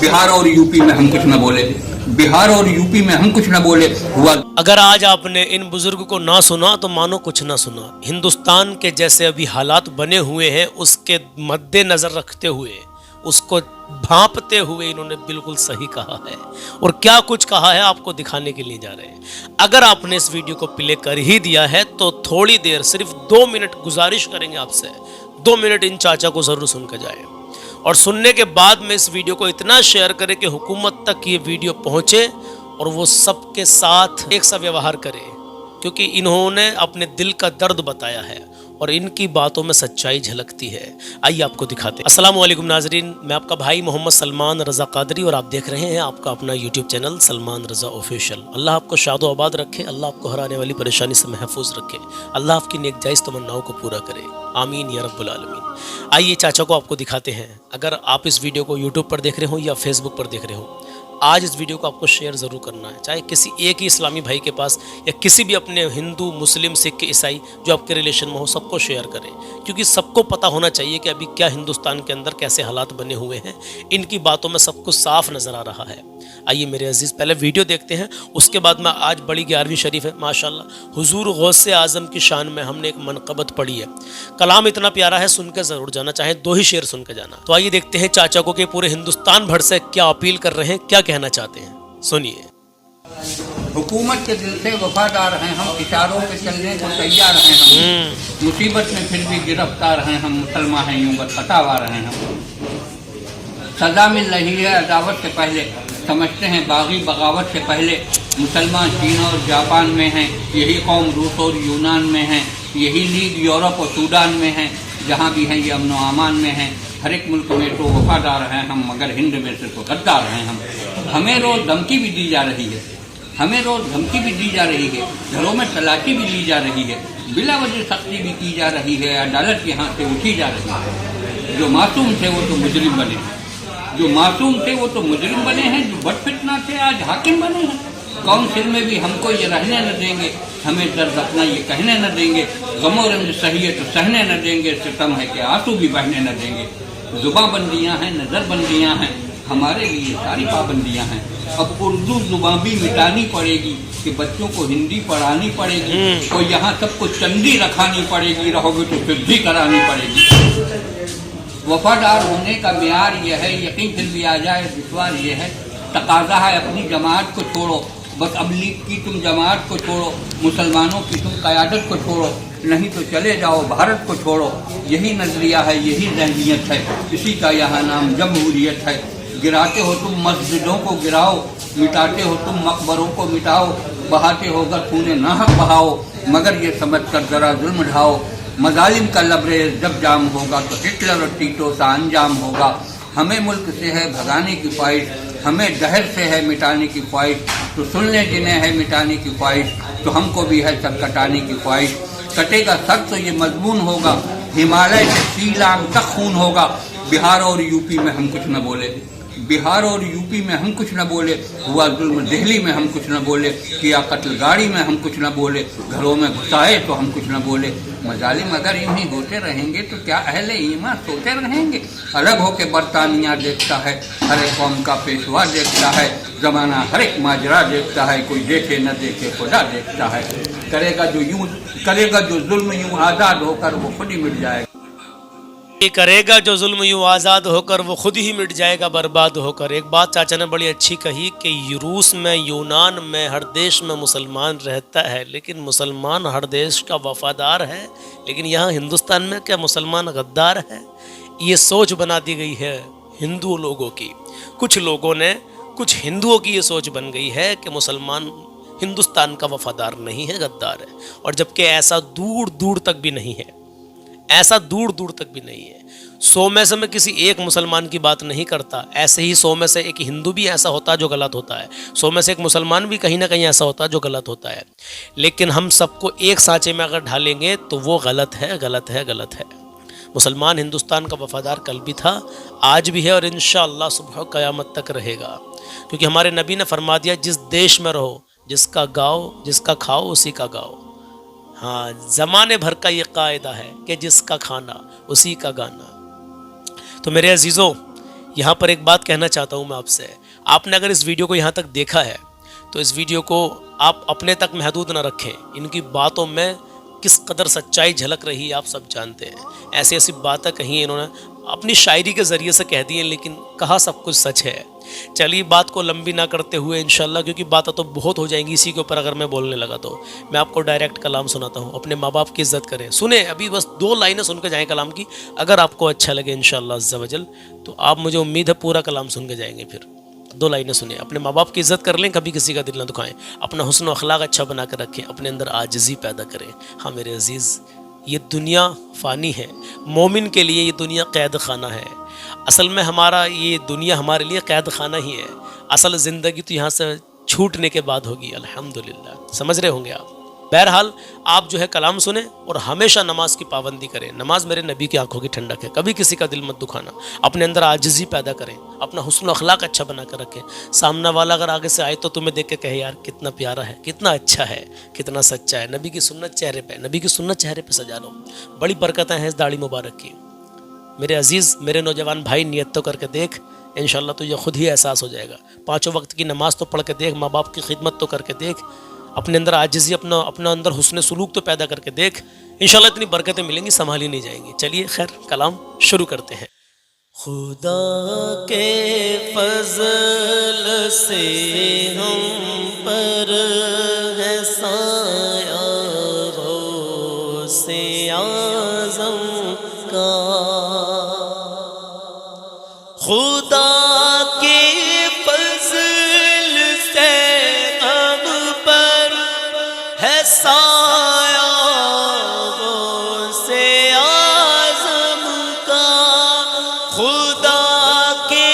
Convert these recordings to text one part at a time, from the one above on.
बिहार और यूपी में हम कुछ न बोले, बिहार और यूपी में हम कुछ न बोले हुआ। अगर आज आपने इन बुजुर्ग को ना सुना तो मानो कुछ ना सुना। हिंदुस्तान के जैसे अभी हालात बने हुए हैं उसके मद्देनजर रखते हुए, उसको भांपते हुए इन्होंने बिल्कुल सही कहा है। और क्या कुछ कहा है आपको दिखाने के लिए जा रहे हैं। अगर आपने इस वीडियो को प्ले कर ही दिया है तो थोड़ी देर, सिर्फ 2 मिनट गुजारिश करेंगे आपसे, 2 मिनट इन चाचा को जरूर सुन कर जाए। और सुनने के बाद में इस वीडियो को इतना शेयर करें कि हुकूमत तक ये वीडियो पहुंचे और वो सबके साथ एक सा व्यवहार करे, क्योंकि इन्होंने अपने दिल का दर्द बताया है और इनकी बातों में सच्चाई झलकती है। आइए आपको दिखाते हैं। अस्सलाम वालेकुम नाजरीन, मैं आपका भाई मोहम्मद सलमान रज़ा कादरी और आप देख रहे हैं आपका अपना यूट्यूब चैनल सलमान रज़ा ऑफिशियल। अल्लाह आपको शादो आबाद रखे, अल्लाह आपको हर आने वाली परेशानी से महफूज रखे, अल्लाह आपकी नेक जायज़ तमन्नाओं को पूरा करे, आमीन या रब्बुल आलमीन। आइए चाचा को आपको दिखाते हैं। अगर आप इस वीडियो को यूट्यूब पर देख रहे हो या फेसबुक पर देख रहे हो, आज इस वीडियो को आपको शेयर ज़रूर करना है, चाहे किसी एक ही इस्लामी भाई के पास या किसी भी अपने हिंदू, मुस्लिम, सिख, ईसाई जो आपके रिलेशन में हो, सबको शेयर करें, क्योंकि सबको पता होना चाहिए कि अभी क्या हिंदुस्तान के अंदर कैसे हालात बने हुए हैं। इनकी बातों में सब कुछ साफ नज़र आ रहा है। आइए मेरे अजीज़, पहले वीडियो देखते हैं, उसके बाद में आज बड़ी 11वीं शरीफ है माशाल्लाह। हुजूर गौसे आज़म की शान में हमने एक मनक़बत पढ़ी है। कलाम इतना प्यारा है, सुन के ज़रूर जाना, चाहे 2 ही शेर सुन के जाना। तो आइए देखते हैं चाचा को कि पूरे हिंदुस्तान भर से क्या अपील कर रहे हैं, क्या कहना चाहते हैं, सुनिए। हुकूमत के दिल से वफादार हैं हम, इशारों पे चलने को तैयार हैं हम, मुसीबत में फिर भी गिरफ्तार हैं हम, मुसलमान हैं यूं खतावार हैं हम। सजा मिल रही है अदावत से पहले, समझते हैं बागी बगावत से पहले। मुसलमान चीन और जापान में हैं, यही कौम रूस और यूनान में हैं, यही लीग यूरोप और सूडान में हैं, जहाँ भी हैं ये अमन व अमान में हैं। हर एक मुल्क में तो वफादार हैं हम, मगर हिंद में से तो गद्दार हैं हम। हमें रोज़ धमकी भी दी जा रही है, हमें रोज़ धमकी भी दी जा रही है, घरों में तलाशी भी ली जा रही है, बिला वजह सख्ती भी की जा रही है, अदालत के हाथ से उठी जा रही है। जो मासूम थे वो तो मुजरिम बने हैं, जो मासूम थे वो तो मुजरिम बने हैं, जो बदफितना थे आज हाकिम बने हैं। काउंसिल में भी हमको ये रहने न देंगे, हमें दर्द अपना ये कहने न देंगे, गम और रंज सही है तो सहने न देंगे, सितम है कि आंसू भी बहने न देंगे। जुबां बंदियां हैं, नज़र बंदियां हैं, हमारे लिए सारी पाबंदियां हैं। अब उर्दू जुबां भी मिटानी पड़ेगी कि बच्चों को हिंदी पढ़ानी पड़ेगी, और यहाँ सबको चंदी रखानी पड़ेगी, रहोगे तो सिद्धि करानी पड़ेगी। वफादार होने का मेयार यह है, यकीन फिर भी आ जाए विश्वास ये है, तकाजा है अपनी जमात को छोड़ो, बस अब लीग की तुम जमात को छोड़ो, मुसलमानों की तुम क़यादत को छोड़ो, नहीं तो चले जाओ भारत को छोड़ो। यही नजरिया है, यही ज़हनियत है, इसी का यहाँ नाम जमहूरियत है। गिराते हो तुम मस्जिदों को गिराओ, मिटाते हो तुम मकबरों को मिटाओ, बहाते हो अगर खूने नाहक बहाओ, मगर ये समझ कर जरा जुल्म ढाओ। मजालिम का लबरेज जब जाम होगा तो हिटलर और टीटो सा अंजाम होगा। हमें मुल्क से है भगाने की ख्वाहिश, हमें दहर से है मिटाने की ख्वाहिश, तो सुन ले जिन्हें है मिटाने की ख्वाहिश, तो हमको भी है सर कटाने की ख्वाहिश। कटेगा सर तो ये मजबून होगा, हिमालय से शीलांग तक खून होगा। बिहार और यूपी में हम कुछ न बोले, बिहार और यूपी में हम कुछ न बोले, हुआ जुल्म दिल्ली में हम कुछ न बोले, किया कत्ल गाड़ी में हम कुछ न बोले, घरों में घुसाए तो हम कुछ न बोले। मजालिम अगर यूं ही होते रहेंगे तो क्या अहले ईमान सोते रहेंगे। अलग होके बरतानिया देखता है, हर एक कौम का पेशवा देखता है, जमाना हर एक माजरा देखता है, कोई देखे न देखे खुदा देखता है। करेगा जो जुल्म यूं आज़ाद होकर वो खुद ही मिट जाएगा। ये करेगा जो जुल्म यूं आज़ाद होकर वो खुद ही मिट जाएगा बर्बाद होकर। एक बात चाचा ने बड़ी अच्छी कही कि रूस में, यूनान में, हर देश में मुसलमान रहता है, लेकिन मुसलमान हर देश का वफादार है, लेकिन यहाँ हिंदुस्तान में क्या मुसलमान गद्दार है? ये सोच बना दी गई है हिंदू लोगों की। कुछ लोगों ने, कुछ हिंदुओं की ये सोच बन गई है कि मुसलमान हिंदुस्तान का वफादार नहीं है, गद्दार है। और जबकि ऐसा दूर दूर तक भी नहीं है, ऐसा दूर दूर तक भी नहीं है। 100 में से मैं किसी एक मुसलमान की बात नहीं करता, ऐसे ही 100 में से एक हिंदू भी ऐसा होता है जो गलत होता है, 100 में से एक मुसलमान भी कहीं ना कहीं ऐसा होता है जो गलत होता है। लेकिन हम सबको एक सांचे में अगर ढालेंगे तो वो गलत है, गलत है, गलत है। मुसलमान हिंदुस्तान का वफादार कल भी था, आज भी है, और इंशाअल्लाह सुबह क़यामत तक रहेगा। क्योंकि हमारे नबी ने फरमा दिया, जिस देश में रहो, जिसका गाओ, जिसका खाओ उसी का गाओ। हाँ, ज़माने भर का ये कायदा है कि जिसका खाना उसी का गाना। तो मेरे अजीज़ों, یہاں پر ایک بات کہنا چاہتا ہوں میں آپ سے، آپ نے اگر اس ویڈیو کو یہاں تک دیکھا ہے تو اس ویڈیو کو آپ اپنے تک محدود نہ رکھیں. ان کی باتوں میں کس قدر سچائی جھلک رہی ہے آپ سب جانتے ہیں. ایسی ایسی باتیں کہیں انہوں نے اپنی شاعری کے ذریعے سے کہہ دی ہیں، لیکن کہا سب کچھ سچ ہے. چلیے بات کو لمبی نہ کرتے ہوئے انشاءاللہ، کیونکہ باتیں تو بہت ہو جائیں گی اسی کے اوپر اگر میں بولنے لگا تو میں آپ کو ڈائریکٹ کلام سناتا ہوں. اپنے ماں باپ کی عزت کریں. سنیں ابھی بس 2 لائنیں سن کے جائیں کلام کی. اگر آپ کو اچھا لگے انشاءاللہ عز و جل تو آپ مجھے امید ہے پورا کلام سن کے جائیں گے. پھر 2 لائنیں سنیں. اپنے ماں باپ کی عزت کر لیں، کبھی کسی کا دل نہ دکھائیں، اپنا حسن و اخلاق اچھا بنا کر رکھیں، اپنے اندر عاجزی پیدا کریں. ہاں میرے عزیز، یہ دنیا فانی ہے، مومن کے لیے یہ دنیا قید خانہ ہے. اصل میں یہ دنیا ہمارے لیے قید خانہ ہی ہے. اصل زندگی تو یہاں سے چھوٹنے کے بعد ہوگی الحمدللہ. سمجھ رہے ہوں گے آپ. بہرحال آپ جو ہے کلام سنیں اور ہمیشہ نماز کی پابندی کریں. نماز میرے نبی کی آنکھوں کی ٹھنڈک ہے. کبھی کسی کا دل مت دکھانا. اپنے اندر عاجزی پیدا کریں، اپنا حسن و اخلاق اچھا بنا کر رکھیں. سامنے والا اگر آگے سے آئے تو تمہیں دیکھ کے کہے یار کتنا پیارا ہے، کتنا اچھا ہے، کتنا سچا ہے. نبی کی سنت چہرے پہ، نبی کی سنت چہرے پہ سجا لو. بڑی برکتیں ہیں اس داڑھی مبارک کی. میرے عزیز، میرے نوجوان بھائی، نیت تو کر کے دیکھ، انشاءاللہ تجھے خود ہی احساس ہو جائے گا. 5 وقت کی نماز تو پڑھ کے دیکھ، ماں باپ کی خدمت تو کر کے دیکھ، اپنے اندر عاجزی، اپنا اندر حسن سلوک تو پیدا کر کے دیکھ. انشاءاللہ اتنی برکتیں ملیں گی، سنبھالی نہیں جائیں گی. چلیے خیر کلام شروع کرتے ہیں. خدا کے فضل سے ہم پر ہے سایہ غوث اعظم کا. خدا کے فضل سے ہم پر ہے سایہ غوث اعظم کا. خدا کے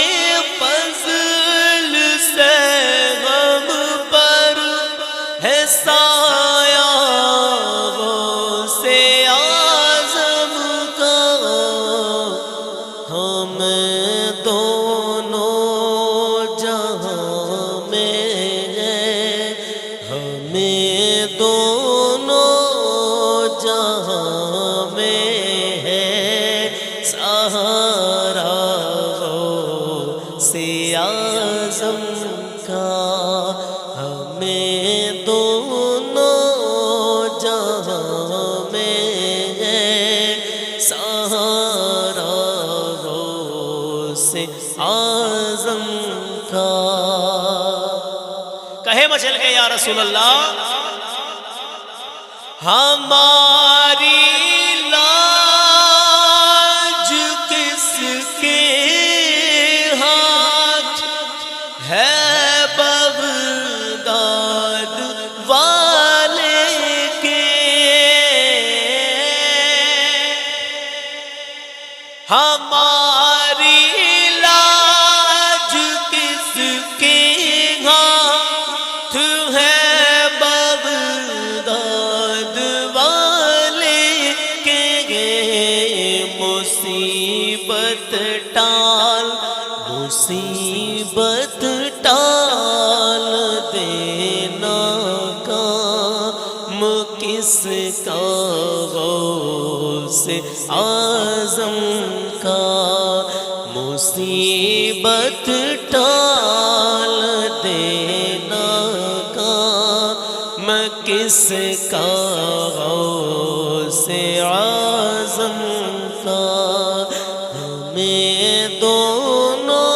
فضل سے ہم پر ہے سایہ غوث اعظم کا. ہم دونوں جہاں میں ہیں، ہمیں دونوں جہاں میں ہے سہارا غوث اعظم کا. ہمیں دونوں جہاں میں ہے سہارا غوث اعظم کا. کہے مچل کے یا رسول اللہ، ہماری لاج کس کے ہاتھ ہے، بغداد والے کے. ہماری لاج کس کے ہاتھ ہے، بغداد والے کے. مصیبت ٹال، مصیبت ٹال دینا کام کس کا غوث اعظم کا. مصیبت ٹال دینا کام کس کا غوث اعظم کا. ہمیں دونوں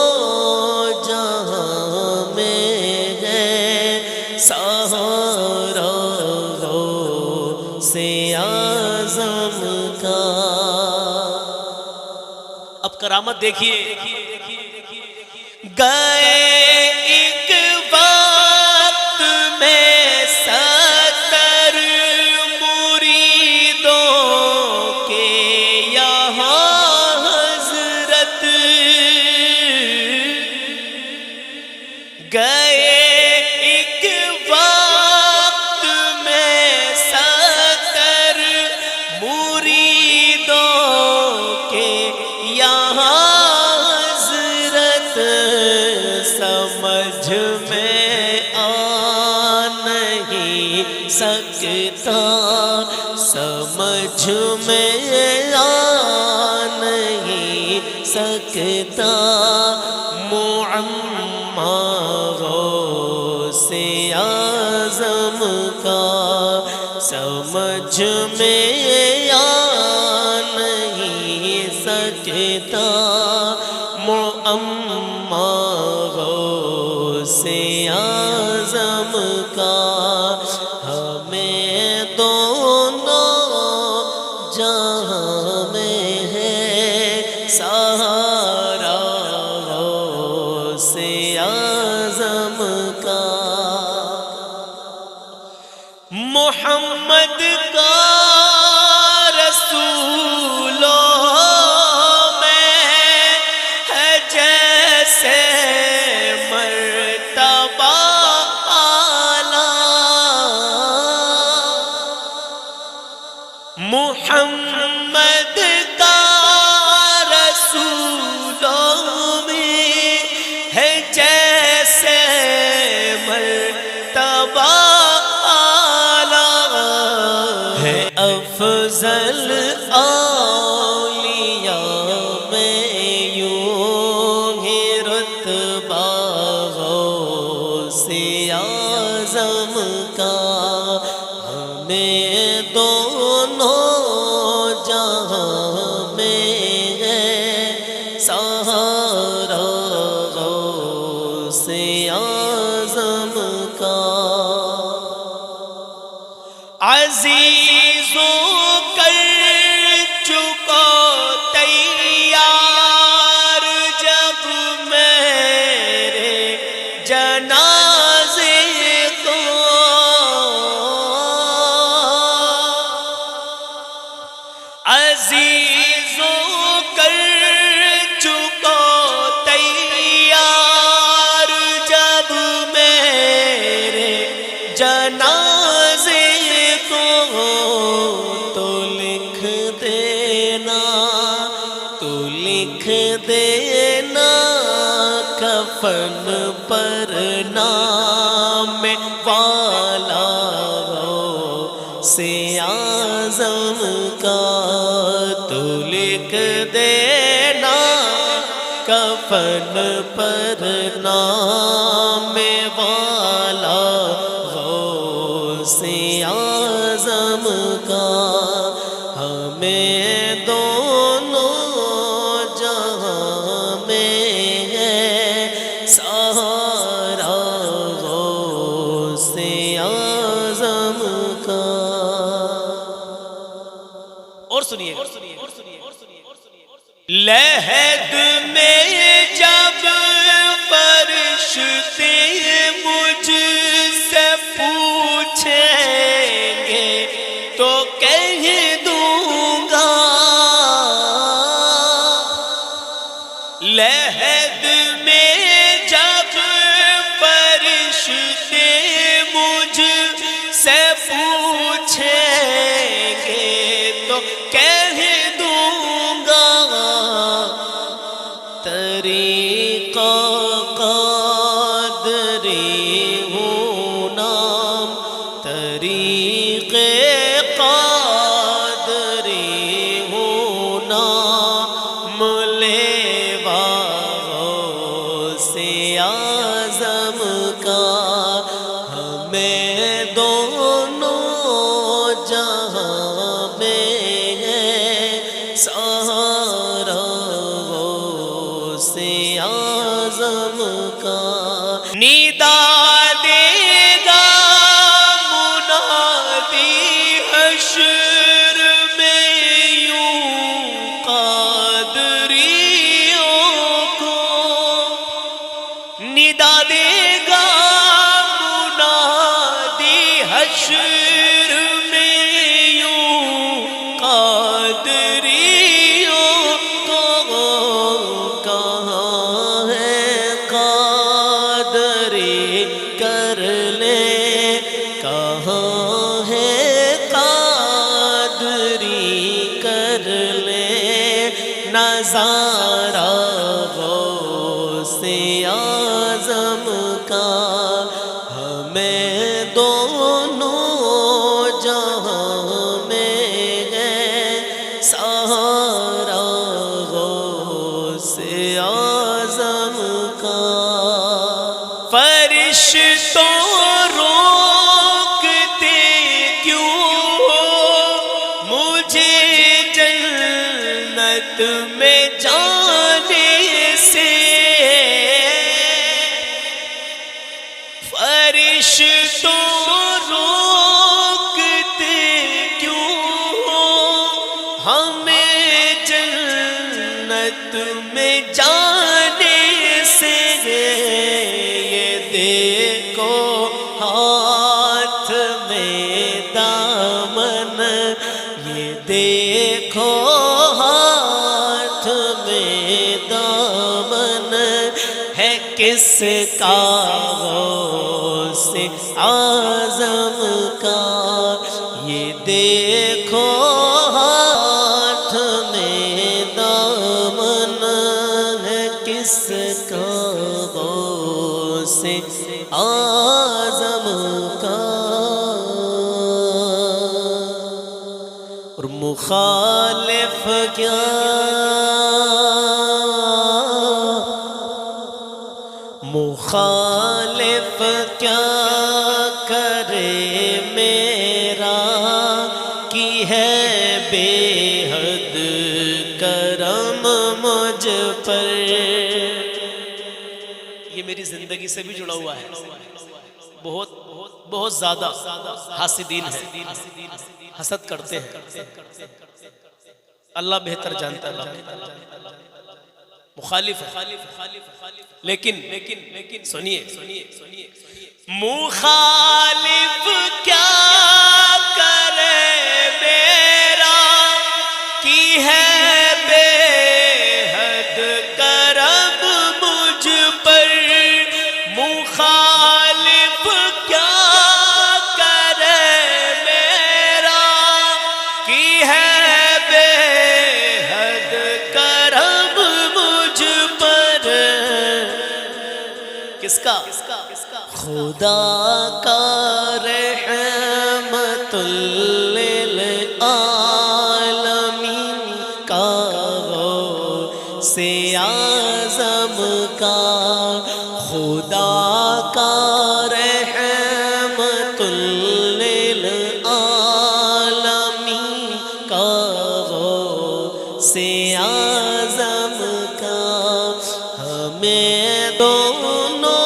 جہاں میں ہے سہارا غوث اعظم کا. اب کرامت دیکھیے. گئے ایک وقت میں 70 مریدوں کے یہاں حضرت. گئے ایک وقت میں 70 مریدوں کے یہاں حضرت. سمجھ میں آ نہیں سکتا، سمجھ میں آ نہیں سکتا غوث اعظم کا سمجھ میں آ نہیں سکتا، معمہ غوث اعظم کا ہمیں دونوں جہاں میں ہے سہارا غوث اعظم کا۔ محمد کا رسولوں میں ہے جیسے مرتبہ محمد کا رسولوں میں ہے جیسے مرتبہ اعلیٰ، ہے افضل اولیاء میں یوں ہی رتبہ غوث اعظم کا ہمیں دونوں جہاں میں ہے سہارا غوث اعظم کا۔ عزیزوں کر چکو تیار جب میرے جنازے کو، عزیزوں کر چکو تیار جب میرے جنازے کو، تو لکھ دینا، تو لکھ دینا کفن پر نام والا غوث اعظم کا، تو لکھ دینا کفن پر نام والا غوث اعظم کا ہمیں دونوں جہاں میں ہے سہارا غوث اعظم کا۔ اور سنیے لحد میں جب فرشتے مجھ سے پوچھیں گے تو کہہ دوں گا، لحد میں جب فرشتے مجھ سے پوچھیں گے تو کہہ دوں گا، طریقہ قادری ہوں نام، طریق قادری ہوں نام، لیوا غوث اعظم کا ہمیں دونوں جہاں میں ہے سہارا غوث اعظم کا۔ ندا دے گا منادی حشر میں یوں قادریوں کو، ندا دے گا منادی حشر میں یوں قادریوں کو، کہاں ہے قادری کر لے، کہاں ہے قادری کر لے نظارہ غوث اعظم کا ہمیں دونوں جہاں میں ہے سہارا غوث اعظم کا۔ فرشتوں روکتے کیوں مجھے جنت میں جانے سے، فرشتوں روکتے کیوں ہمیں جنت میں جانے سے، یہ دیکھو ہاتھ میں دامن، یہ دیکھو ہاتھ میں دامن ہے کس کا غوث اعظم کا، یہ دیکھو ہاتھ میں دامن ہے کس کا غوث اعظم کا۔ اور مخالف کیا مخالف کیا کرے میرا کی ہے بے حد کرم مجھ پر، یہ میری زندگی سے بھی جڑا ہوا ہے، بہت بہت زیادہ حاسدین ہیں، حسد کرتے ہیں، اللہ بہتر جانتا ہے، مخالف ہے، لیکن سنیے مخالف کیا کرے میرا کی ہے بے حد کرم مجھ پر، مخالف کیا کرے میرا کی ہے بے حد کرم مجھ پر، کس کا؟ خدا کا رحمت للعالمین کا غوث اعظم کا، خدا کا رحمت للعالمین کا غوث اعظم کا، ہمیں دونوں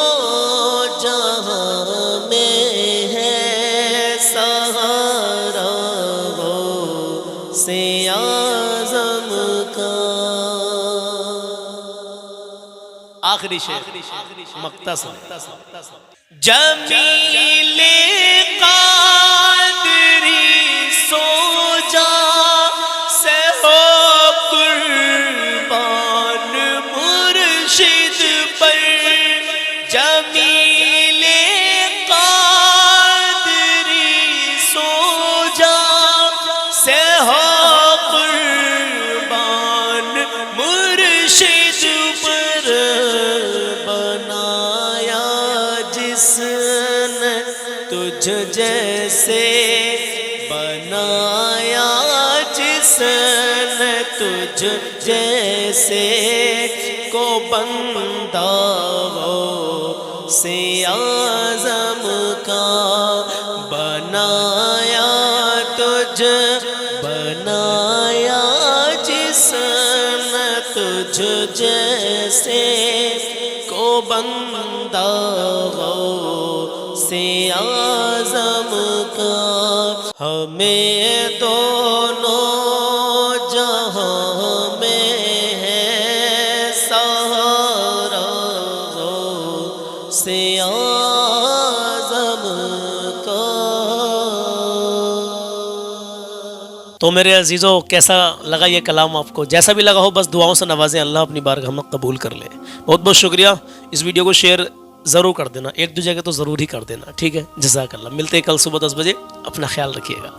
جہاں میں ہے سہارا غوث اعظم کا۔ آخری شعر مختصر، جمیل قادری سو جا سے ہو قربان مرشد پر، جمیل قادری سو جا سے ہو قربان مرشد پر، بنایا جس نے تجھ جیسے، بنایا جس نے تجھ جیسے کو بندہ غوث اعظم کا، بنایا بنایا جس نے تجھ جیسے کو بندہ غوث اعظم کا، ہمیں دونوں جہاں میں ہے سہارا غوث اعظم کا۔ تو میرے عزیزوں کیسا لگا یہ کلام آپ کو؟ جیسا بھی لگا ہو بس دعاؤں سے نوازیں، اللہ اپنی بارگاہ میں قبول کر لے۔ بہت بہت شکریہ، اس ویڈیو کو شیئر ضرور کر دینا، ایک دو جگہ تو ضرور ہی کر دینا، ٹھیک ہے؟ جزاک اللہ، ملتے ہیں کل صبح 10 بجے، اپنا خیال رکھیے گا۔